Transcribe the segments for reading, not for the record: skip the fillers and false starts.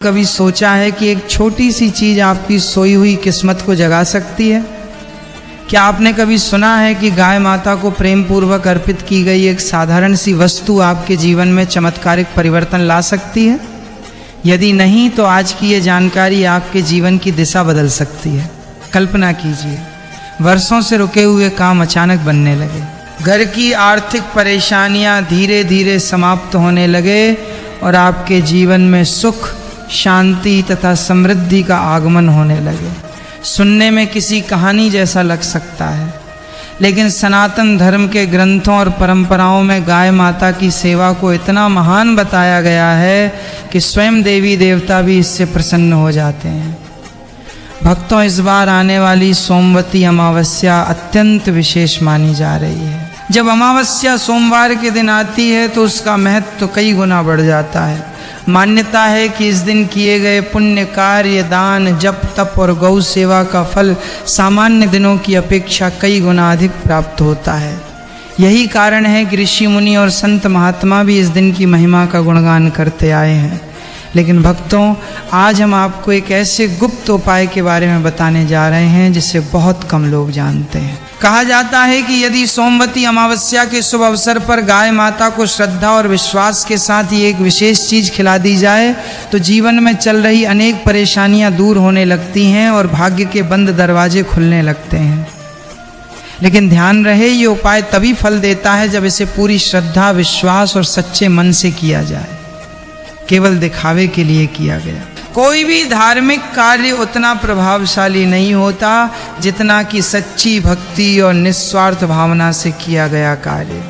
कभी सोचा है कि एक छोटी सी चीज़ आपकी सोई हुई किस्मत को जगा सकती है? क्या आपने कभी सुना है कि गाय माता को प्रेम पूर्वक अर्पित की गई एक साधारण सी वस्तु आपके जीवन में चमत्कारिक परिवर्तन ला सकती है? यदि नहीं तो आज की ये जानकारी आपके जीवन की दिशा बदल सकती है। कल्पना कीजिए, वर्षों से रुके हुए काम अचानक बनने लगे, घर की आर्थिक परेशानियां धीरे धीरे समाप्त होने लगे और आपके जीवन में सुख, शांति तथा समृद्धि का आगमन होने लगे। सुनने में किसी कहानी जैसा लग सकता है, लेकिन सनातन धर्म के ग्रंथों और परंपराओं में गाय माता की सेवा को इतना महान बताया गया है कि स्वयं देवी देवता भी इससे प्रसन्न हो जाते हैं। भक्तों, इस बार आने वाली सोमवती अमावस्या अत्यंत विशेष मानी जा रही है। जब अमावस्या सोमवार के दिन आती है तो उसका महत्व तो कई गुना बढ़ जाता है। मान्यता है कि इस दिन किए गए पुण्य कार्य, दान, जप, तप और गौ सेवा का फल सामान्य दिनों की अपेक्षा कई गुना अधिक प्राप्त होता है। यही कारण है कि ऋषि मुनि और संत महात्मा भी इस दिन की महिमा का गुणगान करते आए हैं। लेकिन भक्तों, आज हम आपको एक ऐसे गुप्त उपाय के बारे में बताने जा रहे हैं जिसे बहुत कम लोग जानते हैं। कहा जाता है कि यदि सोमवती अमावस्या के शुभ अवसर पर गाय माता को श्रद्धा और विश्वास के साथ ही एक विशेष चीज़ खिला दी जाए तो जीवन में चल रही अनेक परेशानियां दूर होने लगती हैं और भाग्य के बंद दरवाजे खुलने लगते हैं। लेकिन ध्यान रहे, ये उपाय तभी फल देता है जब इसे पूरी श्रद्धा, विश्वास और सच्चे मन से किया जाए, केवल दिखावे के लिए किया गया। कोई भी धार्मिक कार्य उतना प्रभावशाली नहीं होता जितना कि सच्ची भक्ति और निस्वार्थ भावना से किया गया कार्य।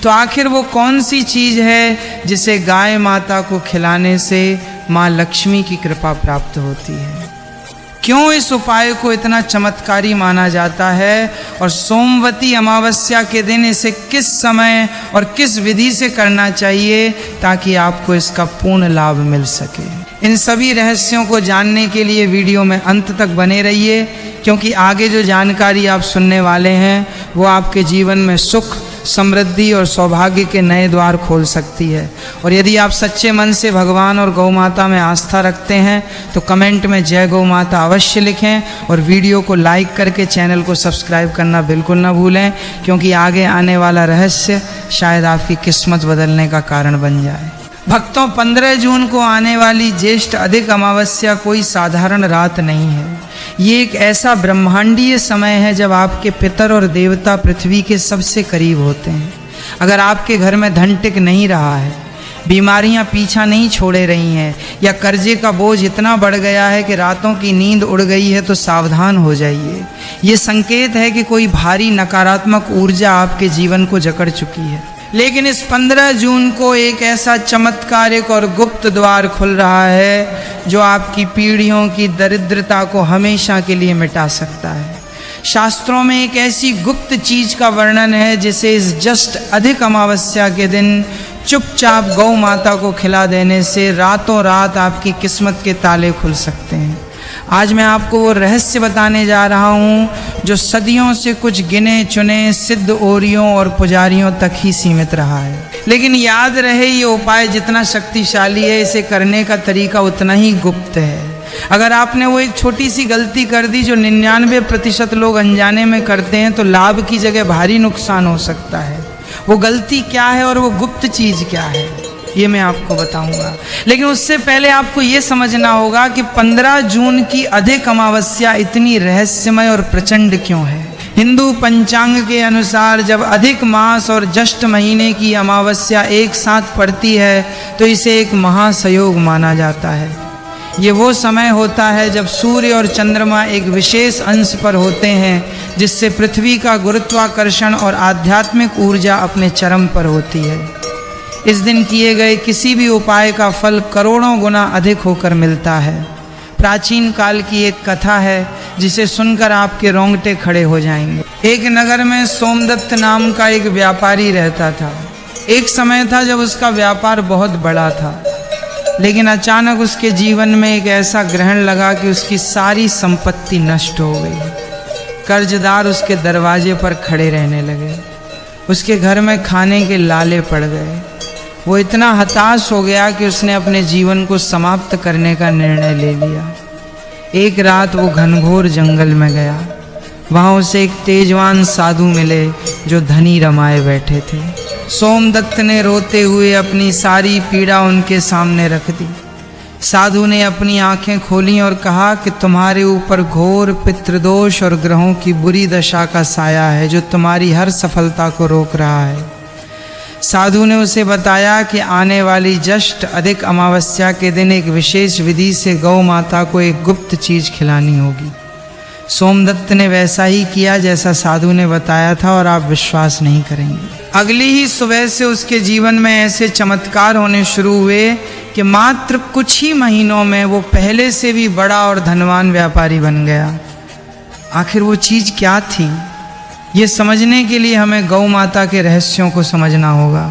तो आखिर वो कौन सी चीज़ है जिसे गाय माता को खिलाने से माँ लक्ष्मी की कृपा प्राप्त होती है? क्यों इस उपाय को इतना चमत्कारी माना जाता है और सोमवती अमावस्या के दिन इसे किस समय और किस विधि से करना चाहिए ताकि आपको इसका पूर्ण लाभ मिल सके? इन सभी रहस्यों को जानने के लिए वीडियो में अंत तक बने रहिए, क्योंकि आगे जो जानकारी आप सुनने वाले हैं वो आपके जीवन में सुख, समृद्धि और सौभाग्य के नए द्वार खोल सकती है। और यदि आप सच्चे मन से भगवान और गौ माता में आस्था रखते हैं तो कमेंट में जय गौ माता अवश्य लिखें और वीडियो को लाइक करके चैनल को सब्सक्राइब करना बिल्कुल ना भूलें, क्योंकि आगे आने वाला रहस्य शायद आपकी किस्मत बदलने का कारण बन जाए। भक्तों, 15 जून को आने वाली ज्येष्ठ अधिक अमावस्या कोई साधारण रात नहीं है। ये एक ऐसा ब्रह्मांडीय समय है जब आपके पितर और देवता पृथ्वी के सबसे करीब होते हैं। अगर आपके घर में धन टिक नहीं रहा है, बीमारियां पीछा नहीं छोड़े रही हैं या कर्जे का बोझ इतना बढ़ गया है कि रातों की नींद उड़ गई है तो सावधान हो जाइए। ये संकेत है कि कोई भारी नकारात्मक ऊर्जा आपके जीवन को जकड़ चुकी है। लेकिन इस 15 जून को एक ऐसा चमत्कारिक और गुप्त द्वार खुल रहा है जो आपकी पीढ़ियों की दरिद्रता को हमेशा के लिए मिटा सकता है। शास्त्रों में एक ऐसी गुप्त चीज का वर्णन है जिसे इस जस्ट अधिक अमावस्या के दिन चुपचाप गौ माता को खिला देने से रातों रात आपकी किस्मत के ताले खुल सकते हैं। आज मैं आपको वो रहस्य बताने जा रहा हूँ जो सदियों से कुछ गिने चुने सिद्ध ओरियों और पुजारियों तक ही सीमित रहा है। लेकिन याद रहे, ये उपाय जितना शक्तिशाली है, इसे करने का तरीका उतना ही गुप्त है। अगर आपने वो एक छोटी सी गलती कर दी जो 99% लोग अनजाने में करते हैं तो लाभ की जगह भारी नुकसान हो सकता है। वो गलती क्या है और वो गुप्त चीज़ क्या है, ये मैं आपको बताऊंगा। लेकिन उससे पहले आपको ये समझना होगा कि 15 जून की अधिक अमावस्या इतनी रहस्यमय और प्रचंड क्यों है। हिंदू पंचांग के अनुसार जब अधिक मास और ज्येष्ठ महीने की अमावस्या एक साथ पड़ती है तो इसे एक महासयोग माना जाता है। ये वो समय होता है जब सूर्य और चंद्रमा एक विशेष अंश पर होते हैं, जिससे पृथ्वी का गुरुत्वाकर्षण और आध्यात्मिक ऊर्जा अपने चरम पर होती है। इस दिन किए गए किसी भी उपाय का फल करोड़ों गुना अधिक होकर मिलता है। प्राचीन काल की एक कथा है जिसे सुनकर आपके रोंगटे खड़े हो जाएंगे। एक नगर में सोमदत्त नाम का एक व्यापारी रहता था। एक समय था जब उसका व्यापार बहुत बड़ा था, लेकिन अचानक उसके जीवन में एक ऐसा ग्रहण लगा कि उसकी सारी संपत्ति नष्ट हो गई। कर्जदार उसके दरवाजे पर खड़े रहने लगे। उसके घर में खाने के लाले पड़ गए। वो इतना हताश हो गया कि उसने अपने जीवन को समाप्त करने का निर्णय ले लिया। एक रात वो घनघोर जंगल में गया। वहाँ उसे एक तेजवान साधु मिले जो धनी रमाए बैठे थे। सोमदत्त ने रोते हुए अपनी सारी पीड़ा उनके सामने रख दी। साधु ने अपनी आंखें खोली और कहा कि तुम्हारे ऊपर घोर पितृदोष और ग्रहों की बुरी दशा का साया है जो तुम्हारी हर सफलता को रोक रहा है। साधु ने उसे बताया कि आने वाली ज्येष्ठ अधिक अमावस्या के दिन एक विशेष विधि से गौ माता को एक गुप्त चीज खिलानी होगी। सोमदत्त ने वैसा ही किया जैसा साधु ने बताया था और आप विश्वास नहीं करेंगे, अगली ही सुबह से उसके जीवन में ऐसे चमत्कार होने शुरू हुए कि मात्र कुछ ही महीनों में वो पहले से भी बड़ा और धनवान व्यापारी बन गया। आखिर वो चीज़ क्या थी, ये समझने के लिए हमें गौ माता के रहस्यों को समझना होगा।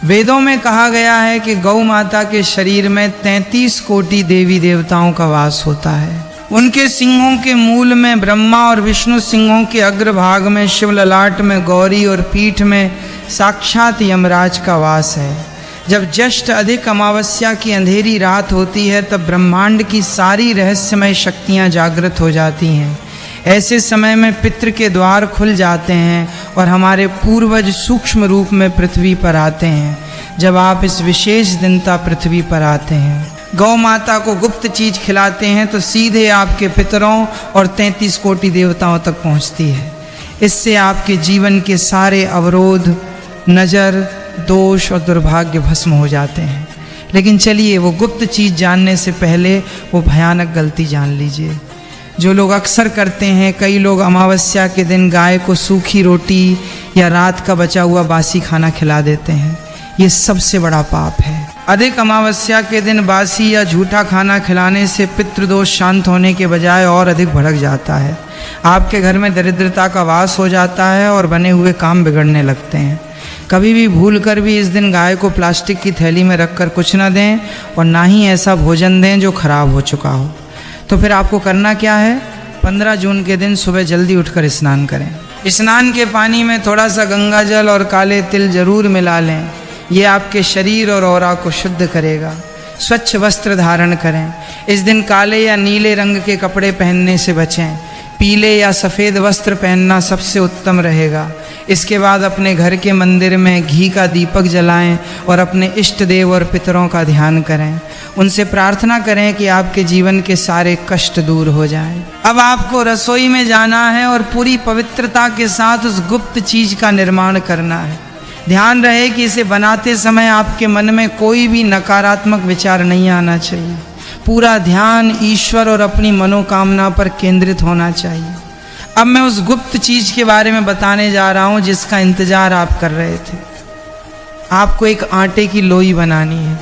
वेदों में कहा गया है कि गौ माता के शरीर में 33 कोटि देवी देवताओं का वास होता है। उनके सिंहों के मूल में ब्रह्मा और विष्णु, सिंहों के अग्रभाग में शिव, ललाट में गौरी और पीठ में साक्षात यमराज का वास है। जब ज्येष्ठ अधिक अमावस्या की अंधेरी रात होती है तब ब्रह्मांड की सारी रहस्यमय शक्तियां जागृत हो जाती हैं। ऐसे समय में पितृ के द्वार खुल जाते हैं और हमारे पूर्वज सूक्ष्म रूप में पृथ्वी पर आते हैं। जब आप इस विशेष दिनता पृथ्वी पर आते हैं, गौ माता को गुप्त चीज खिलाते हैं तो सीधे आपके पितरों और 33 कोटि देवताओं तक पहुंचती है। इससे आपके जीवन के सारे अवरोध, नज़र, दोष और दुर्भाग्य भस्म हो जाते हैं। लेकिन चलिए, वो गुप्त चीज जानने से पहले वो भयानक गलती जान लीजिए जो लोग अक्सर करते हैं। कई लोग अमावस्या के दिन गाय को सूखी रोटी या रात का बचा हुआ बासी खाना खिला देते हैं। ये सबसे बड़ा पाप है। अधिक अमावस्या के दिन बासी या झूठा खाना खिलाने से पितृदोष शांत होने के बजाय और अधिक भड़क जाता है। आपके घर में दरिद्रता का वास हो जाता है और बने हुए काम बिगड़ने लगते हैं। कभी भी भूल कर भी इस दिन गाय को प्लास्टिक की थैली में रखकर कुछ न दें और ना ही ऐसा भोजन दें जो खराब हो चुका हो। तो फिर आपको करना क्या है? 15 जून के दिन सुबह जल्दी उठकर स्नान करें। स्नान के पानी में थोड़ा सा गंगा जल और काले तिल जरूर मिला लें। ये आपके शरीर और ऑरा को शुद्ध करेगा। स्वच्छ वस्त्र धारण करें। इस दिन काले या नीले रंग के कपड़े पहनने से बचें। पीले या सफ़ेद वस्त्र पहनना सबसे उत्तम रहेगा। इसके बाद अपने घर के मंदिर में घी का दीपक जलाएं और अपने इष्ट देव और पितरों का ध्यान करें। उनसे प्रार्थना करें कि आपके जीवन के सारे कष्ट दूर हो जाएं। अब आपको रसोई में जाना है और पूरी पवित्रता के साथ उस गुप्त चीज का निर्माण करना है। ध्यान रहे कि इसे बनाते समय आपके मन में कोई भी नकारात्मक विचार नहीं आना चाहिए। पूरा ध्यान ईश्वर और अपनी मनोकामना पर केंद्रित होना चाहिए। अब मैं उस गुप्त चीज के बारे में बताने जा रहा हूं जिसका इंतजार आप कर रहे थे। आपको एक आटे की लोई बनानी है,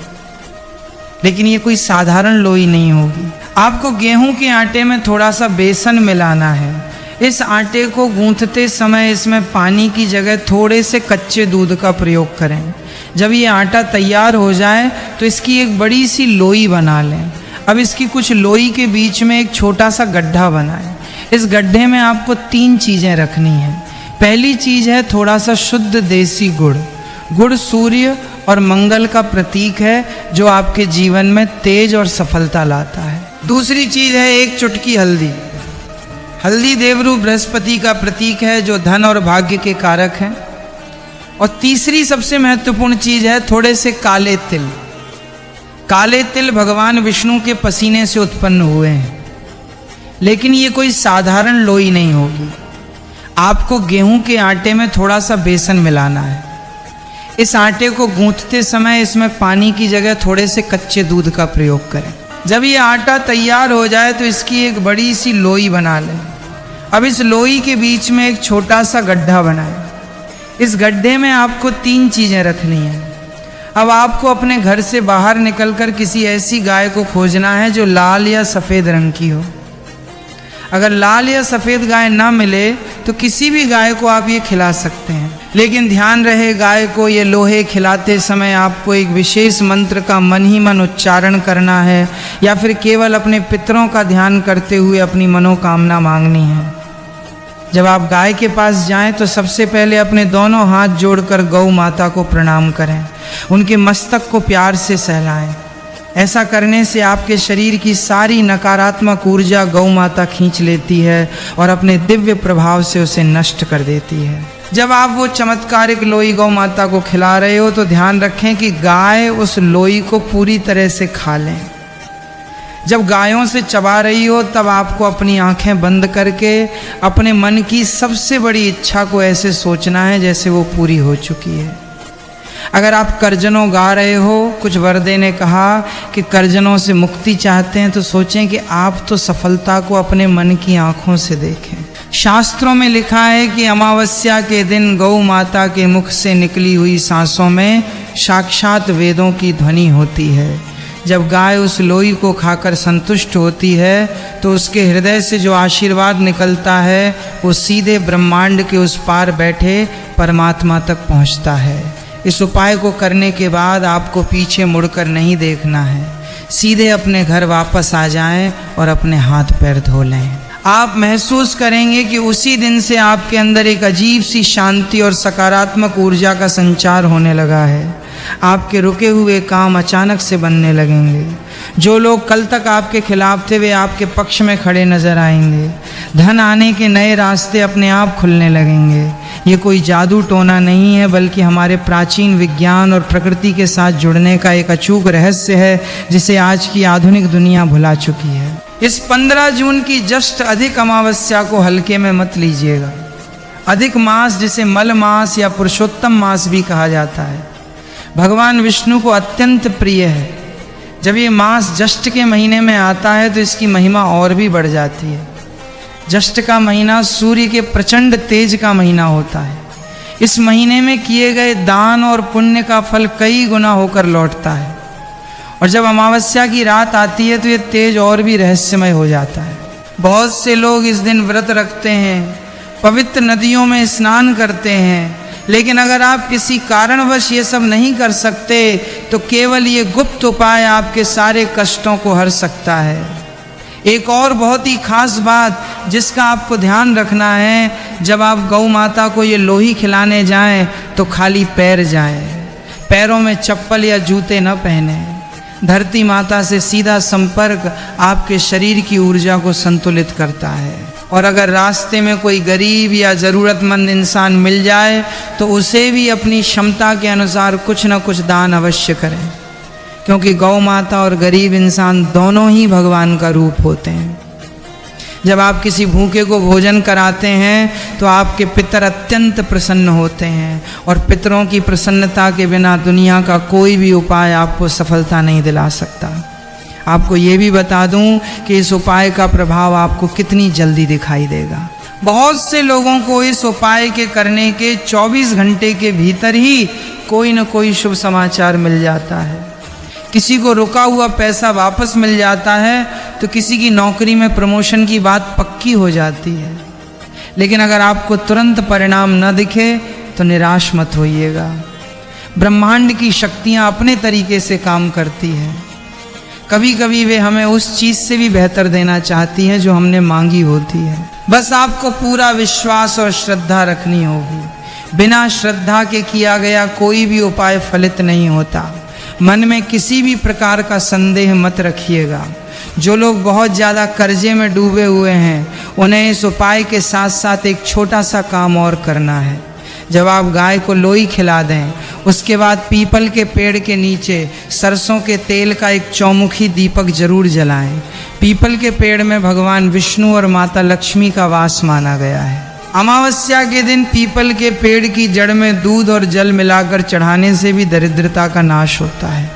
लेकिन ये कोई साधारण लोई नहीं होगी। आपको गेहूं के आटे में थोड़ा सा बेसन मिलाना है। इस आटे को गूंथते समय इसमें पानी की जगह थोड़े से कच्चे दूध का प्रयोग करें। जब ये आटा तैयार हो जाए तो इसकी एक बड़ी सी लोई बना लें। अब इसकी कुछ लोई के बीच में एक छोटा सा गड्ढा बनाएं। इस गड्ढे में आपको 3 चीज़ें रखनी हैं। पहली चीज़ है थोड़ा सा शुद्ध देसी गुड़। गुड़ सूर्य और मंगल का प्रतीक है जो आपके जीवन में तेज और सफलता लाता है। दूसरी चीज़ है एक चुटकी हल्दी। हल्दी देवरू बृहस्पति का प्रतीक है जो धन और भाग्य के कारक हैं। और तीसरी सबसे महत्वपूर्ण चीज है थोड़े से काले तिल। काले तिल भगवान विष्णु के पसीने से उत्पन्न हुए हैं, लेकिन ये कोई साधारण लोई नहीं होगी। आपको गेहूं के आटे में थोड़ा सा बेसन मिलाना है। इस आटे को गूंथते समय इसमें पानी की जगह थोड़े से कच्चे दूध का प्रयोग करें। जब ये आटा तैयार हो जाए तो इसकी एक बड़ी सी लोई बना लें। अब इस लोई के बीच में एक छोटा सा गड्ढा बनाएं। इस गड्ढे में आपको 3 चीज़ें रखनी हैं। अब आपको अपने घर से बाहर निकलकर किसी ऐसी गाय को खोजना है जो लाल या सफ़ेद रंग की हो। अगर लाल या सफ़ेद गाय ना मिले तो किसी भी गाय को आप ये खिला सकते हैं, लेकिन ध्यान रहे गाय को ये लोहे खिलाते समय आपको एक विशेष मंत्र का मन ही मन उच्चारण करना है या फिर केवल अपने पितरों का ध्यान करते हुए अपनी मनोकामना मांगनी है। जब आप गाय के पास जाएं तो सबसे पहले अपने दोनों हाथ जोड़कर गौ माता को प्रणाम करें, उनके मस्तक को प्यार से सहलाएं। ऐसा करने से आपके शरीर की सारी नकारात्मक ऊर्जा गौ माता खींच लेती है और अपने दिव्य प्रभाव से उसे नष्ट कर देती है। जब आप वो चमत्कारिक लोई गौ माता को खिला रहे हो तो ध्यान रखें कि गाय उस लोई को पूरी तरह से खा लें। जब गायों से चबा रही हो तब आपको अपनी आंखें बंद करके अपने मन की सबसे बड़ी इच्छा को ऐसे सोचना है जैसे वो पूरी हो चुकी है। अगर आप कर्जनों गा रहे हो, कुछ वरदे ने कहा कि कर्जनों से मुक्ति चाहते हैं, तो सोचें कि आप तो सफलता को अपने मन की आंखों से देखें। शास्त्रों में लिखा है कि अमावस्या के दिन गौ माता के मुख से निकली हुई सांसों में साक्षात वेदों की ध्वनि होती है। जब गाय उस लोई को खाकर संतुष्ट होती है तो उसके हृदय से जो आशीर्वाद निकलता है वो सीधे ब्रह्मांड के उस पार बैठे परमात्मा तक पहुंचता है। इस उपाय को करने के बाद आपको पीछे मुड़कर नहीं देखना है, सीधे अपने घर वापस आ जाएं और अपने हाथ पैर धो लें। आप महसूस करेंगे कि उसी दिन से आपके अंदर एक अजीब सी शांति और सकारात्मक ऊर्जा का संचार होने लगा है। आपके रुके हुए काम अचानक से बनने लगेंगे। जो लोग कल तक आपके खिलाफ थे वे आपके पक्ष में खड़े नजर आएंगे। धन आने के नए रास्ते अपने आप खुलने लगेंगे। ये कोई जादू टोना नहीं है, बल्कि हमारे प्राचीन विज्ञान और प्रकृति के साथ जुड़ने का एक अचूक रहस्य है जिसे आज की आधुनिक दुनिया भुला चुकी है। इस 15 जून की जस्ट अधिक अमावस्या को हल्के में मत लीजिएगा। अधिक मास, जिसे मल मास या पुरुषोत्तम मास भी कहा जाता है, भगवान विष्णु को अत्यंत प्रिय है। जब ये मास ज्येष्ठ के महीने में आता है तो इसकी महिमा और भी बढ़ जाती है। ज्येष्ठ का महीना सूर्य के प्रचंड तेज का महीना होता है। इस महीने में किए गए दान और पुण्य का फल कई गुना होकर लौटता है। और जब अमावस्या की रात आती है तो ये तेज और भी रहस्यमय हो जाता है। बहुत से लोग इस दिन व्रत रखते हैं, पवित्र नदियों में स्नान करते हैं, लेकिन अगर आप किसी कारणवश ये सब नहीं कर सकते तो केवल ये गुप्त उपाय आपके सारे कष्टों को हर सकता है। एक और बहुत ही खास बात जिसका आपको ध्यान रखना है, जब आप गौ माता को ये लोही खिलाने जाएं तो खाली पैर जाएं, पैरों में चप्पल या जूते न पहने। धरती माता से सीधा संपर्क आपके शरीर की ऊर्जा को संतुलित करता है। और अगर रास्ते में कोई गरीब या ज़रूरतमंद इंसान मिल जाए तो उसे भी अपनी क्षमता के अनुसार कुछ न कुछ दान अवश्य करें, क्योंकि गौ माता और गरीब इंसान दोनों ही भगवान का रूप होते हैं। जब आप किसी भूखे को भोजन कराते हैं तो आपके पितर अत्यंत प्रसन्न होते हैं, और पितरों की प्रसन्नता के बिना दुनिया का कोई भी उपाय आपको सफलता नहीं दिला सकता। आपको ये भी बता दूं कि इस उपाय का प्रभाव आपको कितनी जल्दी दिखाई देगा। बहुत से लोगों को इस उपाय के करने के 24 घंटे के भीतर ही कोई न कोई शुभ समाचार मिल जाता है। किसी को रुका हुआ पैसा वापस मिल जाता है तो किसी की नौकरी में प्रमोशन की बात पक्की हो जाती है। लेकिन अगर आपको तुरंत परिणाम न दिखे तो निराश मत होइएगा। ब्रह्मांड की शक्तियाँ अपने तरीके से काम करती हैं। कभी कभी वे हमें उस चीज़ से भी बेहतर देना चाहती हैं जो हमने मांगी होती है। बस आपको पूरा विश्वास और श्रद्धा रखनी होगी। बिना श्रद्धा के किया गया कोई भी उपाय फलित नहीं होता। मन में किसी भी प्रकार का संदेह मत रखिएगा। जो लोग बहुत ज़्यादा कर्जे में डूबे हुए हैं उन्हें इस उपाय के साथ साथ एक छोटा सा काम और करना है। जब आप गाय को लोई खिला दें उसके बाद पीपल के पेड़ के नीचे सरसों के तेल का एक चौमुखी दीपक जरूर जलाएं। पीपल के पेड़ में भगवान विष्णु और माता लक्ष्मी का वास माना गया है। अमावस्या के दिन पीपल के पेड़ की जड़ में दूध और जल मिलाकर चढ़ाने से भी दरिद्रता का नाश होता है।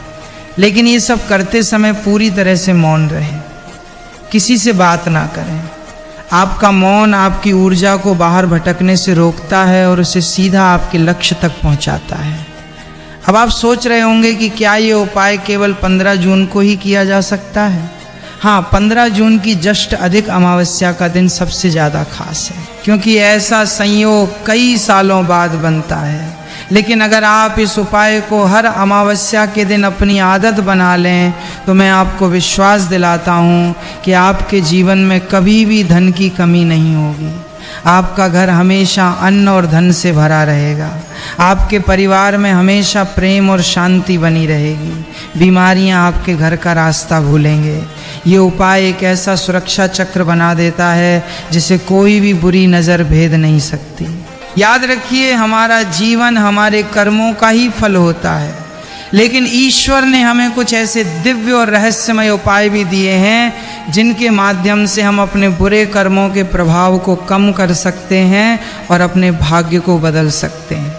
लेकिन ये सब करते समय पूरी तरह से मौन रहें, किसी से बात ना करें। आपका मौन आपकी ऊर्जा को बाहर भटकने से रोकता है और उसे सीधा आपके लक्ष्य तक पहुंचाता है। अब आप सोच रहे होंगे कि क्या ये उपाय केवल 15 जून को ही किया जा सकता है? हाँ, 15 जून की जस्ट अधिक अमावस्या का दिन सबसे ज़्यादा खास है, क्योंकि ऐसा संयोग कई सालों बाद बनता है। लेकिन अगर आप इस उपाय को हर अमावस्या के दिन अपनी आदत बना लें तो मैं आपको विश्वास दिलाता हूँ कि आपके जीवन में कभी भी धन की कमी नहीं होगी। आपका घर हमेशा अन्न और धन से भरा रहेगा। आपके परिवार में हमेशा प्रेम और शांति बनी रहेगी। बीमारियां आपके घर का रास्ता भूलेंगे। ये उपाय एक ऐसा सुरक्षा चक्र बना देता है जिसे कोई भी बुरी नज़र भेद नहीं सकती। याद रखिए, हमारा जीवन हमारे कर्मों का ही फल होता है, लेकिन ईश्वर ने हमें कुछ ऐसे दिव्य और रहस्यमय उपाय भी दिए हैं जिनके माध्यम से हम अपने बुरे कर्मों के प्रभाव को कम कर सकते हैं और अपने भाग्य को बदल सकते हैं।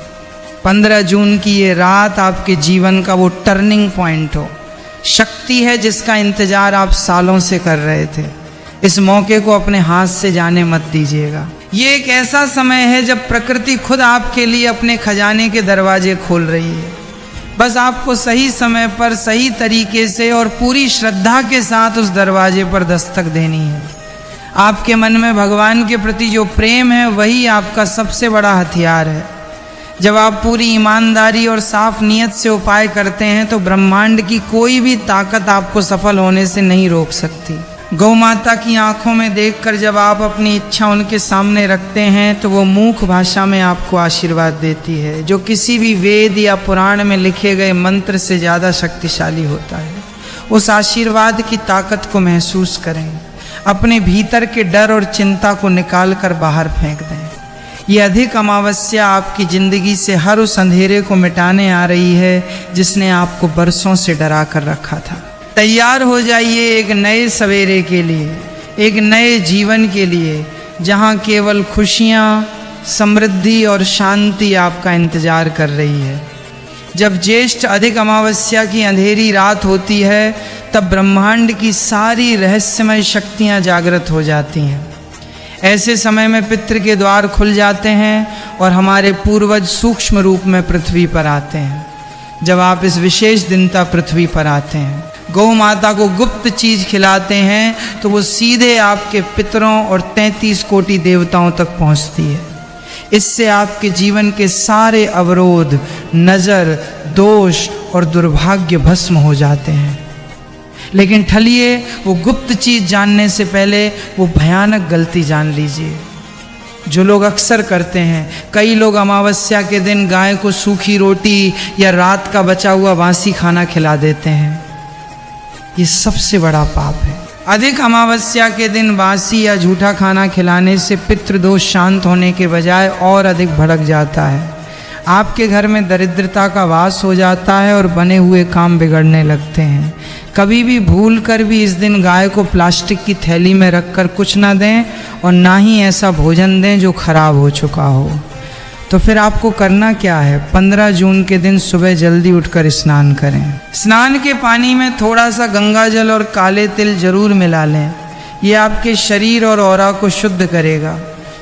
15 जून की ये रात आपके जीवन का वो टर्निंग पॉइंट हो, शक्ति है जिसका इंतजार आप सालों से कर रहे थे। इस मौके को अपने हाथ से जाने मत दीजिएगा। ये एक ऐसा समय है जब प्रकृति खुद आपके लिए अपने खजाने के दरवाजे खोल रही है। बस आपको सही समय पर सही तरीके से और पूरी श्रद्धा के साथ उस दरवाजे पर दस्तक देनी है। आपके मन में भगवान के प्रति जो प्रेम है वही आपका सबसे बड़ा हथियार है। जब आप पूरी ईमानदारी और साफ नीयत से उपाय करते हैं तो ब्रह्मांड की कोई भी ताकत आपको सफल होने से नहीं रोक सकती। गौ माता की आंखों में देखकर जब आप अपनी इच्छा उनके सामने रखते हैं तो वो मूक भाषा में आपको आशीर्वाद देती है, जो किसी भी वेद या पुराण में लिखे गए मंत्र से ज़्यादा शक्तिशाली होता है। उस आशीर्वाद की ताकत को महसूस करें। अपने भीतर के डर और चिंता को निकाल कर बाहर फेंक दें। ये अधिक अमावस्या आपकी ज़िंदगी से हर उस अंधेरे को मिटाने आ रही है जिसने आपको बरसों से डरा कर रखा था। तैयार हो जाइए एक नए सवेरे के लिए, एक नए जीवन के लिए, जहाँ केवल खुशियाँ, समृद्धि और शांति आपका इंतजार कर रही है। जब ज्येष्ठ अधिक अमावस्या की अंधेरी रात होती है तब ब्रह्मांड की सारी रहस्यमय शक्तियाँ जागृत हो जाती हैं। ऐसे समय में पितृ के द्वार खुल जाते हैं और हमारे पूर्वज सूक्ष्म रूप में पृथ्वी पर आते हैं। जब आप इस विशेष दिनता पृथ्वी पर आते हैं, गौ माता को गुप्त चीज खिलाते हैं तो वो सीधे आपके पितरों और 33 कोटि देवताओं तक पहुंचती है। इससे आपके जीवन के सारे अवरोध, नज़र, दोष और दुर्भाग्य भस्म हो जाते हैं। लेकिन ठलिए, वो गुप्त चीज जानने से पहले वो भयानक गलती जान लीजिए जो लोग अक्सर करते हैं। कई लोग अमावस्या के दिन गाय को सूखी रोटी या रात का बचा हुआ बासी खाना खिला देते हैं। ये सबसे बड़ा पाप है। अधिक अमावस्या के दिन बासी या झूठा खाना खिलाने से पितृदोष शांत होने के बजाय और अधिक भड़क जाता है। आपके घर में दरिद्रता का वास हो जाता है और बने हुए काम बिगड़ने लगते हैं। कभी भी भूल कर भी इस दिन गाय को प्लास्टिक की थैली में रखकर कुछ ना दें और ना ही ऐसा भोजन दें जो खराब हो चुका हो। तो फिर आपको करना क्या है? 15 जून के दिन सुबह जल्दी उठकर स्नान करें। स्नान के पानी में थोड़ा सा गंगा जल और काले तिल जरूर मिला लें। ये आपके शरीर और ऑरा को शुद्ध करेगा।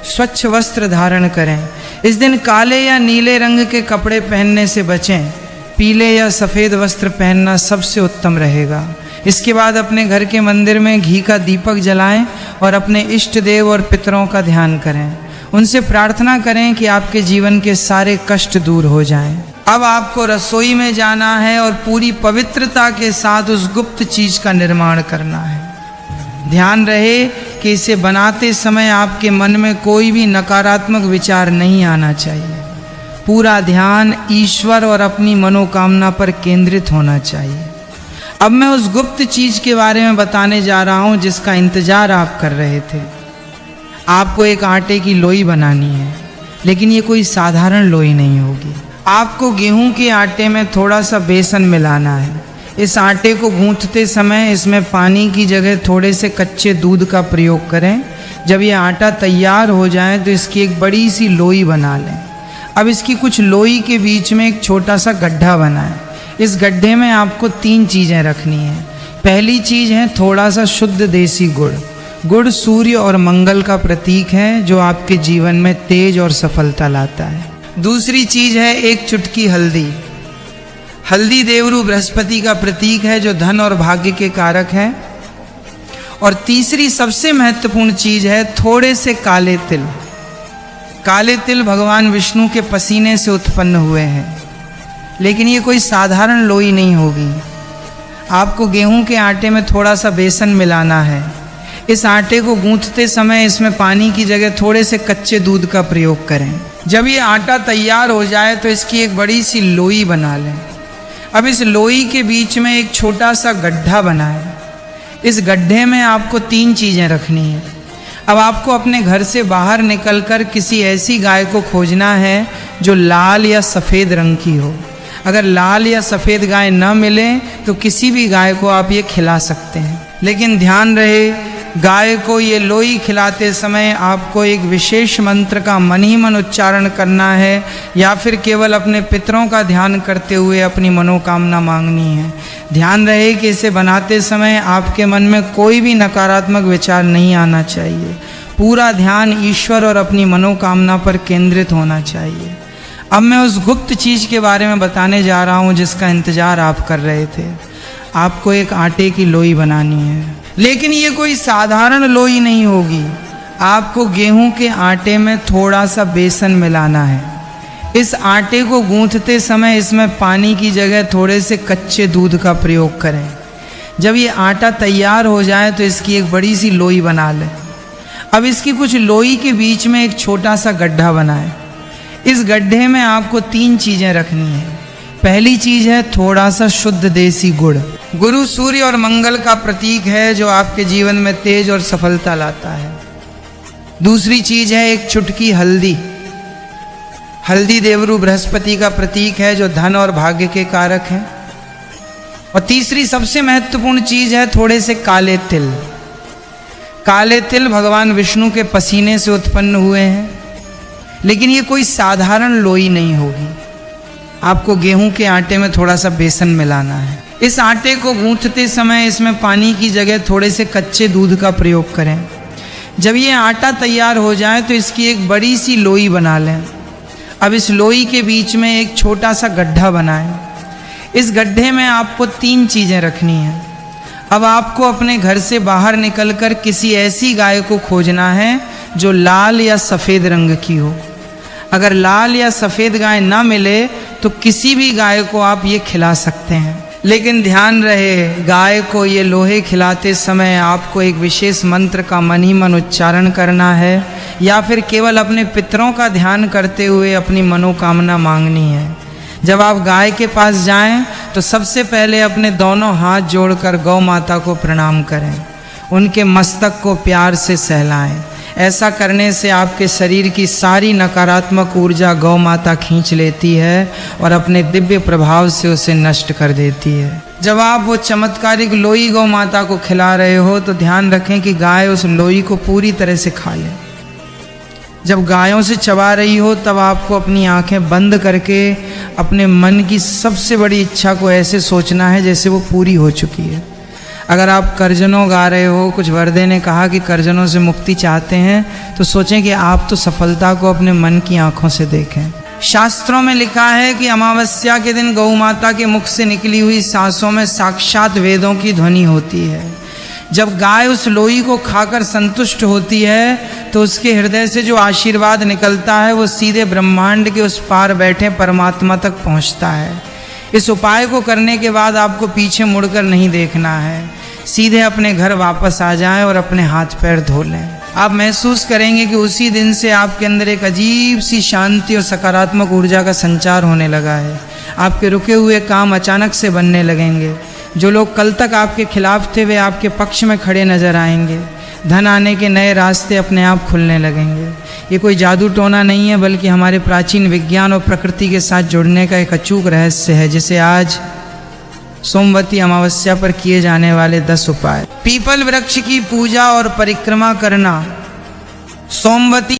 स्वच्छ वस्त्र धारण करें। इस दिन काले या नीले रंग के कपड़े पहनने से बचें। पीले या सफ़ेद वस्त्र पहनना सबसे उत्तम रहेगा। इसके बाद अपने घर के मंदिर में घी का दीपक जलाएं और अपने इष्ट देव और पितरों का ध्यान करें। उनसे प्रार्थना करें कि आपके जीवन के सारे कष्ट दूर हो जाएं। अब आपको रसोई में जाना है और पूरी पवित्रता के साथ उस गुप्त चीज का निर्माण करना है। ध्यान रहे कि इसे बनाते समय आपके मन में कोई भी नकारात्मक विचार नहीं आना चाहिए। पूरा ध्यान ईश्वर और अपनी मनोकामना पर केंद्रित होना चाहिए। अब मैं उस गुप्त चीज के बारे में बताने जा रहा हूं जिसका इंतजार आप कर रहे थे। आपको एक आटे की लोई बनानी है, लेकिन ये कोई साधारण लोई नहीं होगी। आपको गेहूं के आटे में थोड़ा सा बेसन मिलाना है। इस आटे को गूंथते समय इसमें पानी की जगह थोड़े से कच्चे दूध का प्रयोग करें। जब ये आटा तैयार हो जाए तो इसकी एक बड़ी सी लोई बना लें। अब इसकी कुछ लोई के बीच में एक छोटा सा गड्ढा बनाएं। इस गड्ढे में आपको 3 चीज़ें रखनी हैं। पहली चीज़ है थोड़ा सा शुद्ध देसी गुड़। गुड़ सूर्य और मंगल का प्रतीक है जो आपके जीवन में तेज और सफलता लाता है। दूसरी चीज़ है एक चुटकी हल्दी। हल्दी देवरु बृहस्पति का प्रतीक है जो धन और भाग्य के कारक है। और तीसरी सबसे महत्वपूर्ण चीज़ है थोड़े से काले तिल। काले तिल भगवान विष्णु के पसीने से उत्पन्न हुए हैं, लेकिन ये कोई साधारण लोई नहीं होगी। आपको गेहूं के आटे में थोड़ा सा बेसन मिलाना है। इस आटे को गूंथते समय इसमें पानी की जगह थोड़े से कच्चे दूध का प्रयोग करें। जब ये आटा तैयार हो जाए तो इसकी एक बड़ी सी लोई बना लें। अब इस लोई के बीच में एक छोटा सा गड्ढा बनाएं। इस गड्ढे में आपको 3 चीज़ें रखनी है। अब आपको अपने घर से बाहर निकलकर किसी ऐसी गाय को खोजना है जो लाल या सफ़ेद रंग की हो। अगर लाल या सफ़ेद गाय न मिले तो किसी भी गाय को आप ये खिला सकते हैं, लेकिन ध्यान रहे गाय को ये लोई खिलाते समय आपको एक विशेष मंत्र का मन ही मन उच्चारण करना है या फिर केवल अपने पितरों का ध्यान करते हुए अपनी मनोकामना मांगनी है। ध्यान रहे कि इसे बनाते समय आपके मन में कोई भी नकारात्मक विचार नहीं आना चाहिए। पूरा ध्यान ईश्वर और अपनी मनोकामना पर केंद्रित होना चाहिए। अब मैं उस गुप्त चीज़ के बारे में बताने जा रहा हूँ जिसका इंतज़ार आप कर रहे थे। आपको एक आटे की लोई बनानी है, लेकिन ये कोई साधारण लोई नहीं होगी। आपको गेहूं के आटे में थोड़ा सा बेसन मिलाना है। इस आटे को गूंथते समय इसमें पानी की जगह थोड़े से कच्चे दूध का प्रयोग करें। जब ये आटा तैयार हो जाए तो इसकी एक बड़ी सी लोई बना लें। अब इसकी कुछ लोई के बीच में एक छोटा सा गड्ढा बनाएं। इस गड्ढे में आपको 3 चीज़ें रखनी है। पहली चीज़ है थोड़ा सा शुद्ध देसी गुड़। गुरु सूर्य और मंगल का प्रतीक है जो आपके जीवन में तेज और सफलता लाता है। दूसरी चीज़ है एक चुटकी हल्दी। हल्दी देवरु बृहस्पति का प्रतीक है जो धन और भाग्य के कारक हैं। और तीसरी सबसे महत्वपूर्ण चीज़ है थोड़े से काले तिल। काले तिल भगवान विष्णु के पसीने से उत्पन्न हुए हैं, लेकिन ये कोई साधारण लोई नहीं होगी। आपको गेहूं के आटे में थोड़ा सा बेसन मिलाना है। इस आटे को गूंथते समय इसमें पानी की जगह थोड़े से कच्चे दूध का प्रयोग करें। जब ये आटा तैयार हो जाए तो इसकी एक बड़ी सी लोई बना लें। अब इस लोई के बीच में एक छोटा सा गड्ढा बनाएं। इस गड्ढे में आपको 3 चीज़ें रखनी हैं। अब आपको अपने घर से बाहर निकलकर किसी ऐसी गाय को खोजना है जो लाल या सफ़ेद रंग की हो। अगर लाल या सफ़ेद गाय ना मिले तो किसी भी गाय को आप ये खिला सकते हैं, लेकिन ध्यान रहे गाय को ये लोहे खिलाते समय आपको एक विशेष मंत्र का मन ही मन उच्चारण करना है या फिर केवल अपने पितरों का ध्यान करते हुए अपनी मनोकामना मांगनी है। जब आप गाय के पास जाएं तो सबसे पहले अपने दोनों हाथ जोड़कर गौ माता को प्रणाम करें। उनके मस्तक को प्यार से सहलाएं। ऐसा करने से आपके शरीर की सारी नकारात्मक ऊर्जा गौ माता खींच लेती है और अपने दिव्य प्रभाव से उसे नष्ट कर देती है। जब आप वो चमत्कारिक लोई गौ माता को खिला रहे हो तो ध्यान रखें कि गाय उस लोई को पूरी तरह से खा ले। जब गायों से चबा रही हो तब आपको अपनी आंखें बंद करके अपने मन की सबसे बड़ी इच्छा को ऐसे सोचना है जैसे वो पूरी हो चुकी है। अगर आप कर्जनों गा रहे हो, कुछ वरदे ने कहा कि कर्जनों से मुक्ति चाहते हैं, तो सोचें कि आप तो सफलता को अपने मन की आंखों से देखें। शास्त्रों में लिखा है कि अमावस्या के दिन गौ माता के मुख से निकली हुई सांसों में साक्षात वेदों की ध्वनि होती है। जब गाय उस लोई को खाकर संतुष्ट होती है तो उसके हृदय से जो आशीर्वाद निकलता है वो सीधे ब्रह्मांड के उस पार बैठे परमात्मा तक पहुंचता है। इस उपाय को करने के बाद आपको पीछे मुड़कर नहीं देखना है। सीधे अपने घर वापस आ जाएं और अपने हाथ पैर धो लें। आप महसूस करेंगे कि उसी दिन से आपके अंदर एक अजीब सी शांति और सकारात्मक ऊर्जा का संचार होने लगा है। आपके रुके हुए काम अचानक से बनने लगेंगे। जो लोग कल तक आपके खिलाफ थे वे आपके पक्ष में खड़े नजर आएंगे। धन आने के नए रास्ते अपने आप खुलने लगेंगे। ये कोई जादू टोना नहीं है, बल्कि हमारे प्राचीन विज्ञान और प्रकृति के साथ जुड़ने का एक अचूक रहस्य है, जिसे आज सोमवती अमावस्या पर किए जाने वाले 10 उपाय। पीपल वृक्ष की पूजा और परिक्रमा करना। सोमवती